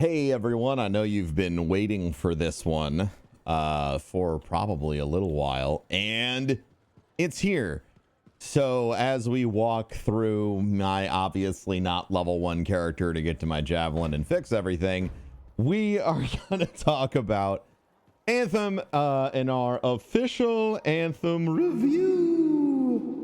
Hey everyone, I know you've been waiting for this one for probably a little while, and it's here. So as we walk through my obviously not level 1 character to get to my javelin and fix everything, we are going to talk about Anthem in our official Anthem review.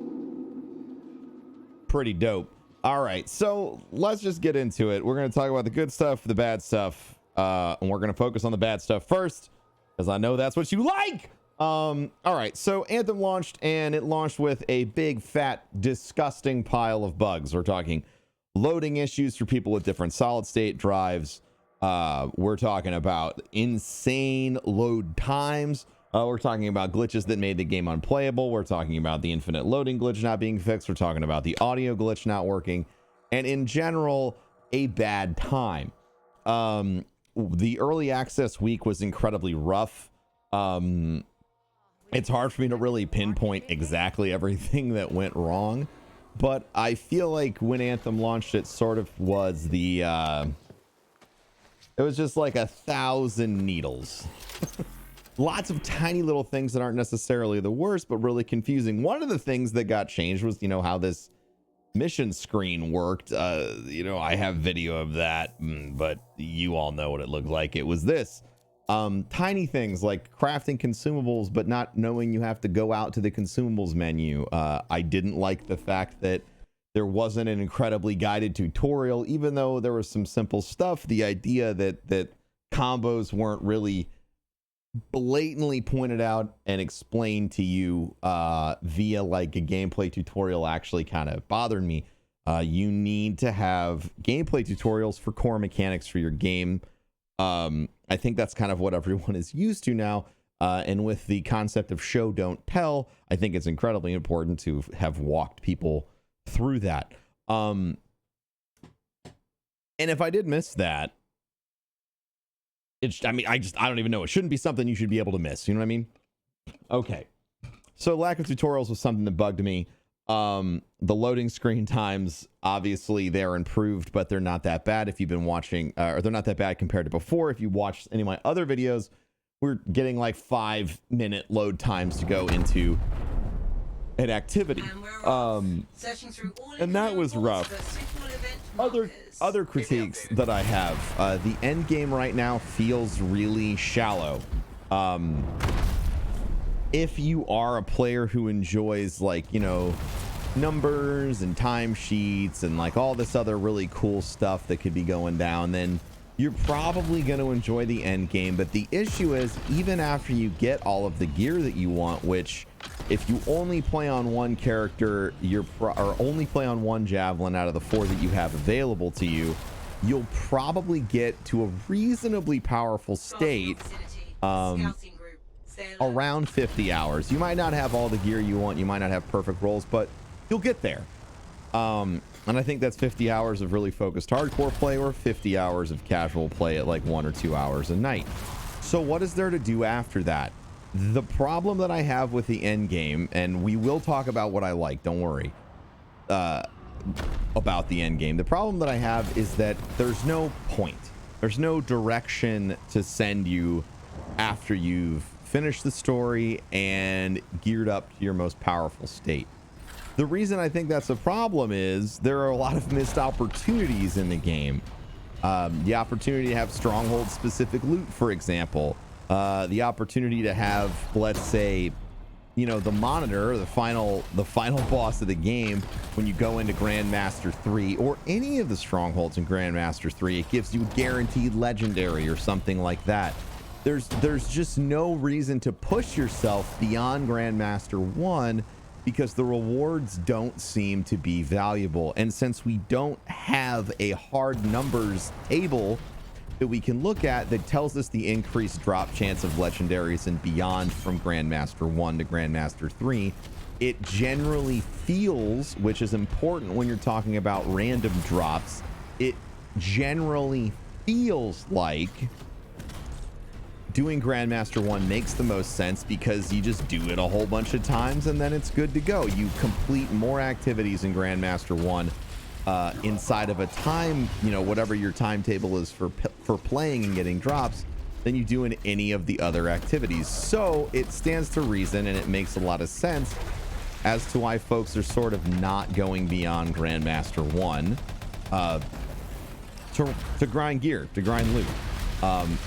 Pretty dope. All right, so let's just get into it. We're going to talk about the good stuff, the bad stuff, and we're going to focus on the bad stuff first, because I know that's what you like. All right, so Anthem launched, and it launched with a big, fat, disgusting pile of bugs. We're talking loading issues for people with different solid-state drives. We're talking about insane load times. We're talking about glitches that made the game unplayable. We're talking about the infinite loading glitch not being fixed. We're talking about the audio glitch not working. And in general, a bad time. The early access week was incredibly rough. It's hard for me to really pinpoint exactly everything that went wrong. But I feel like when Anthem launched, it sort of was the... it was just like 1,000 needles. Lots of tiny little things that aren't necessarily the worst, but really confusing. One of the things that got changed was, how this mission screen worked. I have video of that, but you all know what it looked like. It was this. Tiny things like crafting consumables, but not knowing you have to go out to the consumables menu. I didn't like the fact that there wasn't an incredibly guided tutorial, even though there was some simple stuff. The idea that combos weren't really blatantly pointed out and explained to you via like a gameplay tutorial actually kind of bothered me. You need to have gameplay tutorials for core mechanics for your game. I think that's kind of what everyone is used to now. And with the concept of show, don't tell, I think it's incredibly important to have walked people through that. And if I did miss that, I don't even know. It shouldn't be something you should be able to miss. You know what I mean? Okay. So lack of tutorials was something that bugged me. The loading screen times, obviously they're improved, but they're not that bad if you've been watching, or they're not that bad compared to before. If you watched any of my other videos, we're getting like 5-minute load times to go into an activity. And that was rough. Other critiques that I have, the end game right now feels really shallow. If you are a player who enjoys numbers and timesheets and like all this other really cool stuff that could be going down, then you're probably going to enjoy the end game. But the issue is, even after you get all of the gear that you want, which if you only play on one character, or only play on one javelin out of the 4 that you have available to you, you'll probably get to a reasonably powerful state around 50 hours. You might not have all the gear you want, you might not have perfect rolls, but you'll get there. And I think that's 50 hours of really focused hardcore play, or 50 hours of casual play at like 1 or 2 hours a night. So what is there to do after that? The problem that I have with the end game, and we will talk about what I like, don't worry, about the end game. The problem that I have is that there's no point. There's no direction to send you after you've finished the story and geared up to your most powerful state. The reason I think that's a problem is there are a lot of missed opportunities in the game. The opportunity to have stronghold specific loot, for example. The opportunity to have, let's say, the monitor, the final boss of the game, when you go into Grandmaster 3 or any of the strongholds in Grandmaster 3, it gives you guaranteed legendary or something like that. There's just no reason to push yourself beyond Grandmaster 1 because the rewards don't seem to be valuable. And since we don't have a hard numbers table that we can look at that tells us the increased drop chance of legendaries and beyond from Grandmaster 1 to Grandmaster 3, it generally feels, which is important when you're talking about random drops, it generally feels like doing Grandmaster 1 makes the most sense because you just do it a whole bunch of times and then it's good to go. You complete more activities in Grandmaster 1 inside of a time, you know, whatever your timetable is for playing and getting drops, than you do in any of the other activities. So it stands to reason, and it makes a lot of sense as to why folks are sort of not going beyond Grandmaster 1 to grind gear, to grind loot.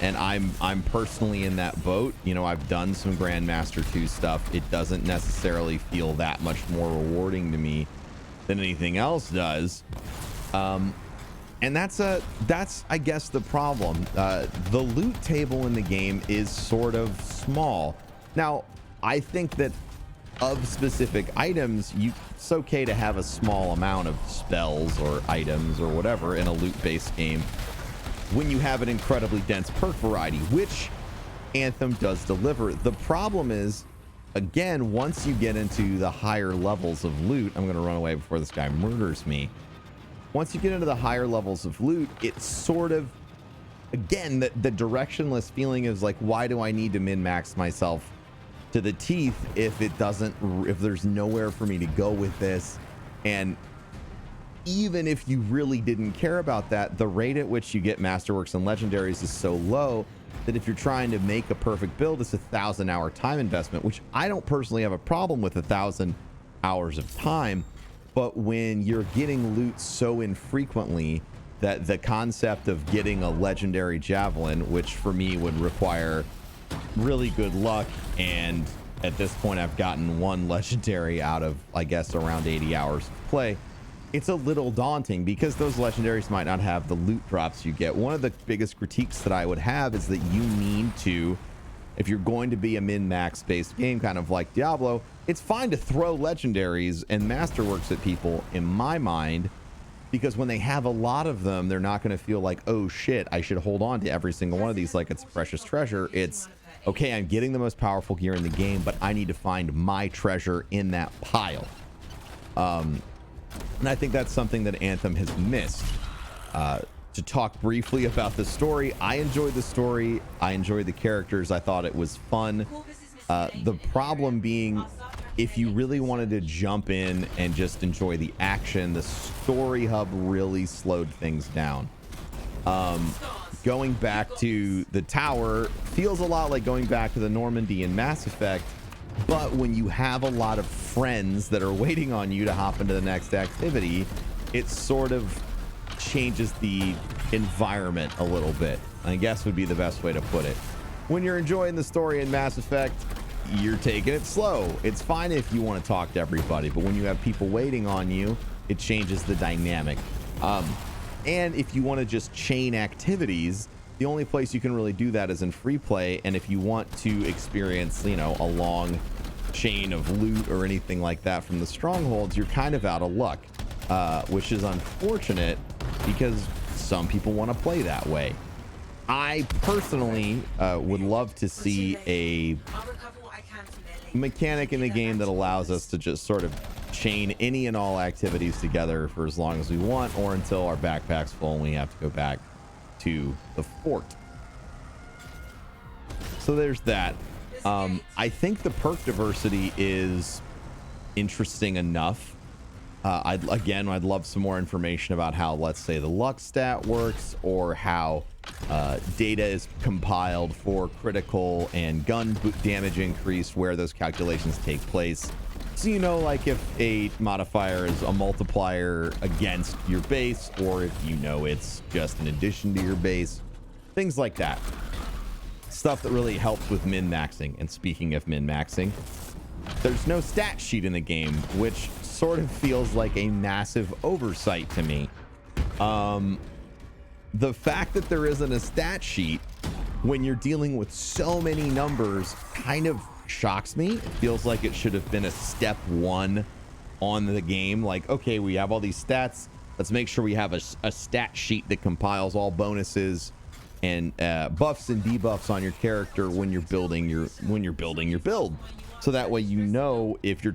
And I'm personally in that boat. You know, I've done some Grandmaster 2 stuff. It doesn't necessarily feel that much more rewarding to me than anything else does. And that's I guess the problem. The loot table in the game is sort of small. Now, I think that of specific items, it's okay to have a small amount of spells or items or whatever in a loot-based game when you have an incredibly dense perk variety, which Anthem does deliver. The problem is, again, once you get into the higher levels of loot, I'm going to run away before this guy murders me. Once you get into the higher levels of loot, it's sort of, again, the directionless feeling is like, why do I need to min-max myself to the teeth if there's nowhere for me to go with this? And even if you really didn't care about that, the rate at which you get masterworks and legendaries is so low that if you're trying to make a perfect build, it's 1,000-hour time investment, which I don't personally have a problem with 1,000 hours of time. But when you're getting loot so infrequently that the concept of getting a legendary javelin, which for me would require really good luck, and at this point I've gotten one legendary out of, I guess, around 80 hours of play, it's a little daunting because those legendaries might not have the loot drops you get. One of the biggest critiques that I would have is that you need to, if you're going to be a min-max based game, kind of like Diablo, it's fine to throw legendaries and masterworks at people, in my mind, because when they have a lot of them, they're not going to feel like, oh shit, I should hold on to every single one of these like it's precious treasure. It's, okay, I'm getting the most powerful gear in the game, but I need to find my treasure in that pile. And I think that's something that Anthem has missed. To talk briefly about the story, I enjoyed the story. I enjoyed the characters. I thought it was fun. The problem being, if you really wanted to jump in and just enjoy the action, the story hub really slowed things down. Going back to the tower feels a lot like going back to the Normandy in Mass Effect, but when you have a lot of friends that are waiting on you to hop into the next activity, it sort of changes the environment a little bit, I guess would be the best way to put it. When you're enjoying the story in Mass Effect, you're taking it slow. It's fine if you want to talk to everybody, but when you have people waiting on you, it changes the dynamic. And if you want to just chain activities, the only place you can really do that is in free play. And if you want to experience, you know, a long chain of loot or anything like that from the strongholds, you're kind of out of luck, which is unfortunate because some people want to play that way. I personally would love to see a mechanic in the game that allows us to just sort of chain any and all activities together for as long as we want, or until our backpack's full and we have to go back to the fort. So there's that. I think the perk diversity is interesting enough. I'd love some more information about how, let's say, the luck stat works, or how data is compiled for critical and gun damage increase, where those calculations take place. So, you know, like if a modifier is a multiplier against your base, or if you know it's just an addition to your base, things like that. Stuff that really helps with min-maxing. And speaking of min-maxing, there's no stat sheet in the game, which sort of feels like a massive oversight to me. The fact that there isn't a stat sheet when you're dealing with so many numbers kind of shocks me. It feels like it should have been a step one on the game. Like, okay, we have all these stats. Let's make sure we have a stat sheet that compiles all bonuses and buffs and debuffs on your character when you're building your build. So that way, you know, if you're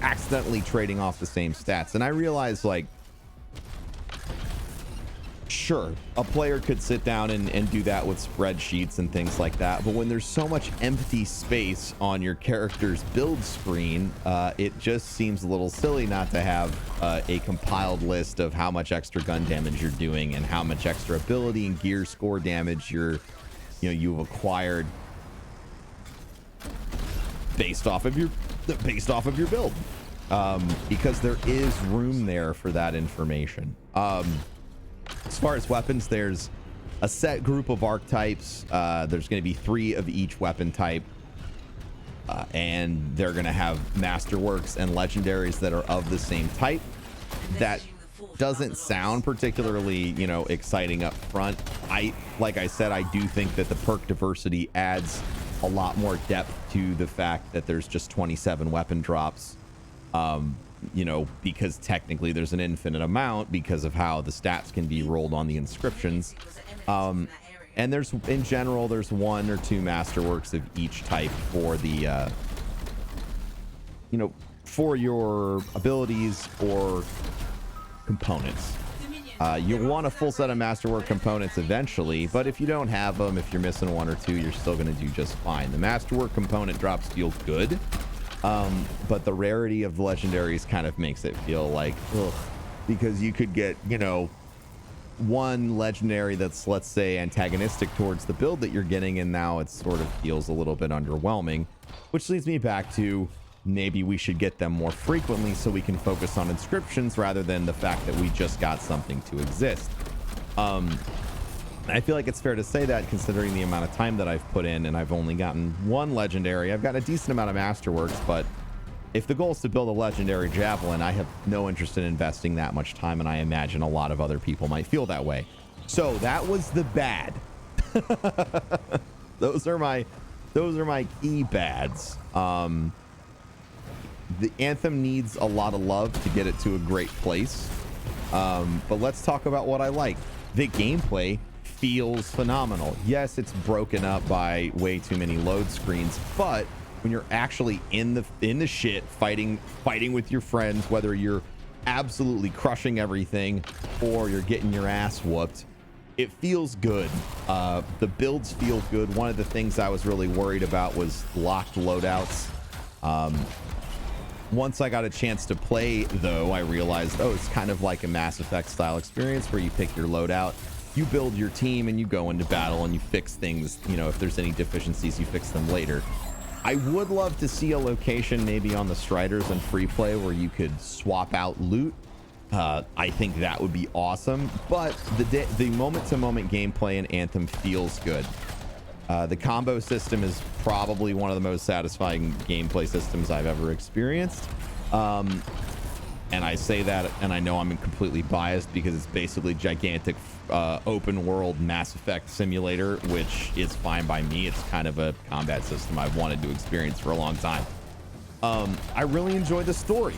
accidentally trading off the same stats. And I realize, like, Sure, a player could sit down and do that with spreadsheets and things like that, but when there's so much empty space on your character's build screen, it just seems a little silly not to have a compiled list of how much extra gun damage you're doing and how much extra ability and gear score damage you've acquired based off of your build, because there is room there for that information. As far as weapons, there's a set group of archetypes. There's going to be 3 of each weapon type, and they're going to have masterworks and legendaries that are of the same type. That doesn't sound particularly, exciting up front. Like I said, I do think that the perk diversity adds a lot more depth to the fact that there's just 27 weapon drops. Because technically there's an infinite amount because of how the stats can be rolled on the inscriptions. And there's 1 or 2 masterworks of each type for the, for your abilities or components. You want a full set of masterwork components eventually, but if you don't have them, if you're missing 1 or 2, you're still going to do just fine. The masterwork component drops feel good. But the rarity of the legendaries kind of makes it feel like, ugh, because you could get, one legendary that's, let's say, antagonistic towards the build that you're getting, and now it sort of feels a little bit underwhelming, which leads me back to maybe we should get them more frequently so we can focus on inscriptions rather than the fact that we just got something to exist. I feel like it's fair to say that, considering the amount of time that I've put in, and I've only gotten 1 legendary. I've got a decent amount of masterworks, but if the goal is to build a legendary javelin, I have no interest in investing that much time, and I imagine a lot of other people might feel that way. So that was the bad. Those are my key bads. The Anthem needs a lot of love to get it to a great place. But let's talk about what I like. The gameplay feels phenomenal. Yes, it's broken up by way too many load screens, but when you're actually in the shit fighting with your friends, whether you're absolutely crushing everything or you're getting your ass whooped, it feels good. The builds feel good. One of the things I was really worried about was locked loadouts. Once I got a chance to play, though, I realized, it's kind of like a Mass Effect style experience where you pick your loadout, you build your team, and you go into battle and you fix things. If there's any deficiencies, you fix them later. I would love to see a location maybe on the Striders and free play where you could swap out loot. I think that would be awesome, but the moment-to-moment gameplay in Anthem feels good. The combo system is probably one of the most satisfying gameplay systems I've ever experienced. And I say that, and I know I'm completely biased because it's basically gigantic open world Mass Effect simulator, which is fine by me. It's kind of a combat system I've wanted to experience for a long time. I really enjoyed the story.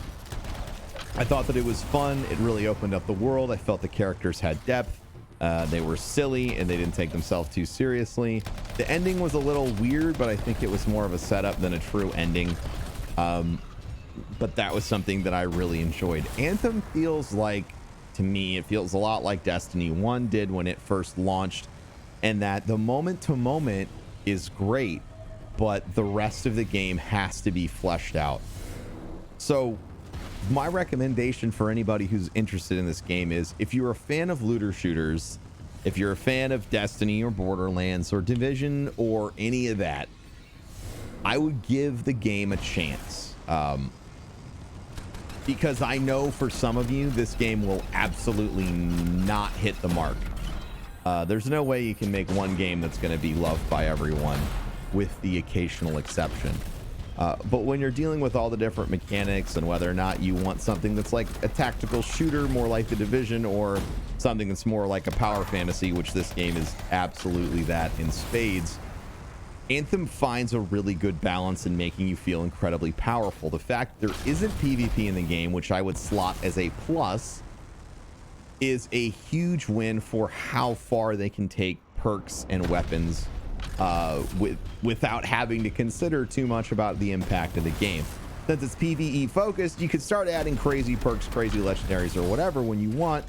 I thought that it was fun. It really opened up the world. I felt the characters had depth. They were silly and they didn't take themselves too seriously. The ending was a little weird, but I think it was more of a setup than a true ending. But that was something that I really enjoyed. Anthem feels like, to me, it feels a lot like Destiny 1 did when it first launched, and that the moment to moment is great, but the rest of the game has to be fleshed out. So my recommendation for anybody who's interested in this game is, if you're a fan of looter shooters, if you're a fan of Destiny or Borderlands or Division or any of that, I would give the game a chance. Because I know for some of you, this game will absolutely not hit the mark. There's no way you can make one game that's going to be loved by everyone, with the occasional exception. But when you're dealing with all the different mechanics and whether or not you want something that's like a tactical shooter, more like the Division, or something that's more like a power fantasy, which this game is absolutely that in spades, Anthem finds a really good balance in making you feel incredibly powerful. The fact there isn't PvP in the game, which I would slot as a plus, is a huge win for how far they can take perks and weapons without having to consider too much about the impact of the game. Since it's PvE focused, you could start adding crazy perks, crazy legendaries, or whatever when you want,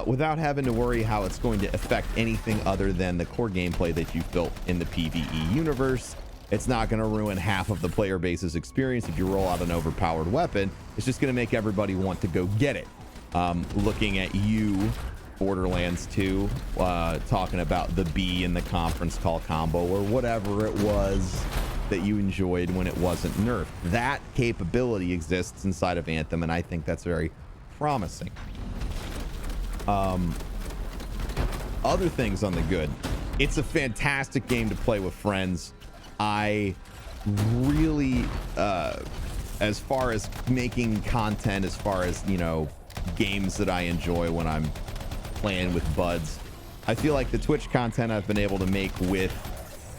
without having to worry how it's going to affect anything other than the core gameplay that you've built in the PvE universe. It's not going to ruin half of the player base's experience if you roll out an overpowered weapon. It's just going to make everybody want to go get it. Looking at you, Borderlands 2, talking about the B in the conference call combo or whatever it was that you enjoyed when it wasn't nerfed. That capability exists inside of Anthem, and I think that's very promising. Other things on the good. It's a fantastic game to play with friends. I really, as far as making content, as far as, you know, games that I enjoy when I'm playing with buds, I feel like the Twitch content I've been able to make with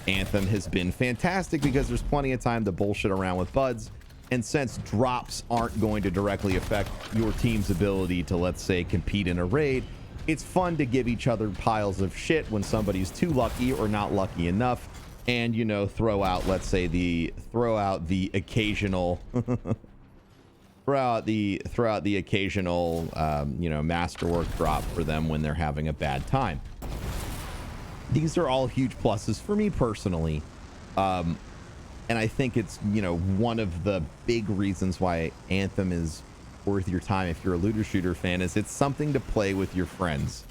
Anthem has been fantastic because there's plenty of time to bullshit around with buds. And since drops aren't going to directly affect your team's ability to, let's say, compete in a raid, it's fun to give each other piles of shit when somebody's too lucky or not lucky enough, and, you know, throw out the occasional you know, masterwork drop for them when they're having a bad time. These are all huge pluses for me personally. And I think it's, you know, one of the big reasons why Anthem is worth your time if you're a looter shooter fan is it's something to play with your friends.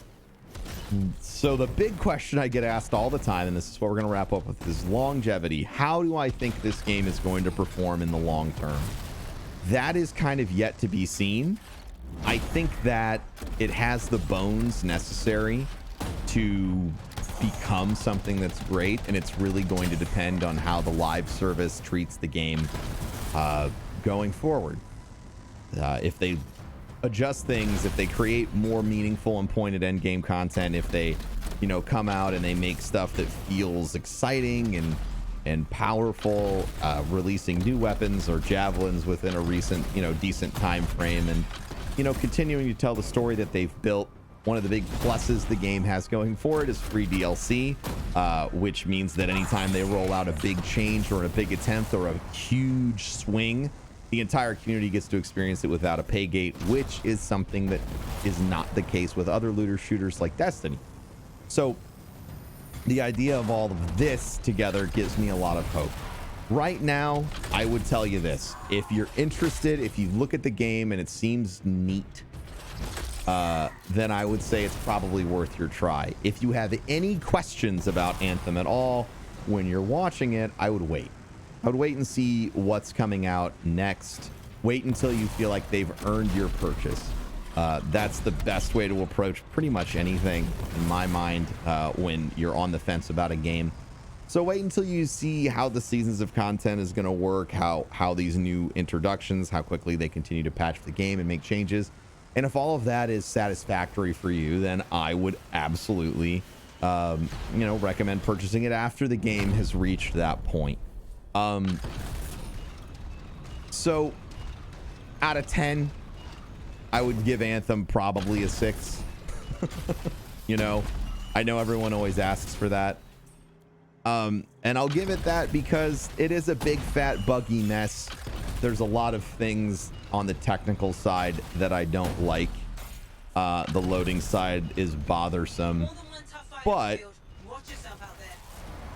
So the big question I get asked all the time, and this is what we're going to wrap up with, is longevity. How do I think this game is going to perform in the long term? That is kind of yet to be seen. I think that it has the bones necessary to become something that's great, and it's really going to depend on how the live service treats the game going forward. If they adjust things, if they create more meaningful and pointed endgame content, if they, you know, come out and they make stuff that feels exciting and powerful, releasing new weapons or javelins within a recent, you know, decent time frame, and, you know, continuing to tell the story that they've built. One of the big pluses the game has going for it is free DLC, which means that anytime they roll out a big change or a big attempt or a huge swing, the entire community gets to experience it without a pay gate, which is something that is not the case with other looter shooters like Destiny. So the idea of all of this together gives me a lot of hope. Right now, I would tell you this. If you're interested, if you look at the game and it seems neat, then I would say it's probably worth your try. If you have any questions about Anthem at all when you're watching it, I would wait. I would wait and see what's coming out next. Wait until you feel like they've earned your purchase. That's the best way to approach pretty much anything in my mind when you're on the fence about a game. So wait until you see how the seasons of content is going to work, how these new introductions, how quickly they continue to patch the game and make changes. And if all of that is satisfactory for you, then I would absolutely, you know, recommend purchasing it after the game has reached that point. So out of 10, I would give Anthem probably a 6. You know, I know everyone always asks for that. And I'll give it that because it is a big fat buggy mess. There's a lot of things on the technical side that I don't like. The loading side is bothersome, but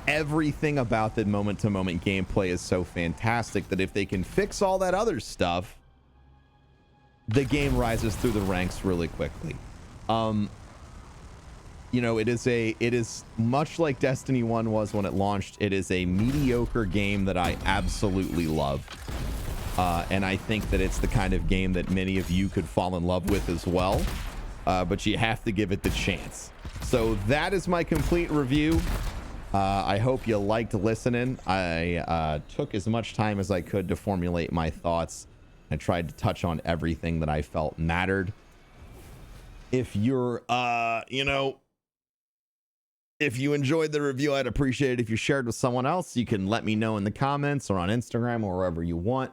everything about the moment-to-moment gameplay is so fantastic that if they can fix all that other stuff, the game rises through the ranks really quickly. You know, it is much like Destiny 1 was when it launched. It is a mediocre game that I absolutely love. And I think that it's the kind of game that many of you could fall in love with as well. But you have to give it the chance. So that is my complete review. I hope you liked listening. I took as much time as I could to formulate my thoughts. I tried to touch on everything that I felt mattered. If you're, you know, if you enjoyed the review, I'd appreciate it if you shared with someone else. You can let me know in the comments or on Instagram or wherever you want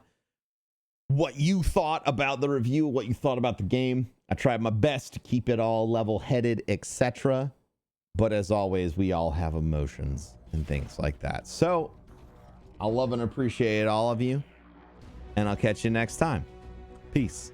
what you thought about the review, what you thought about the game. I tried my best to keep it all level-headed, etc. But as always, we all have emotions and things like that. So I'll love and appreciate all of you, and I'll catch you next time. Peace.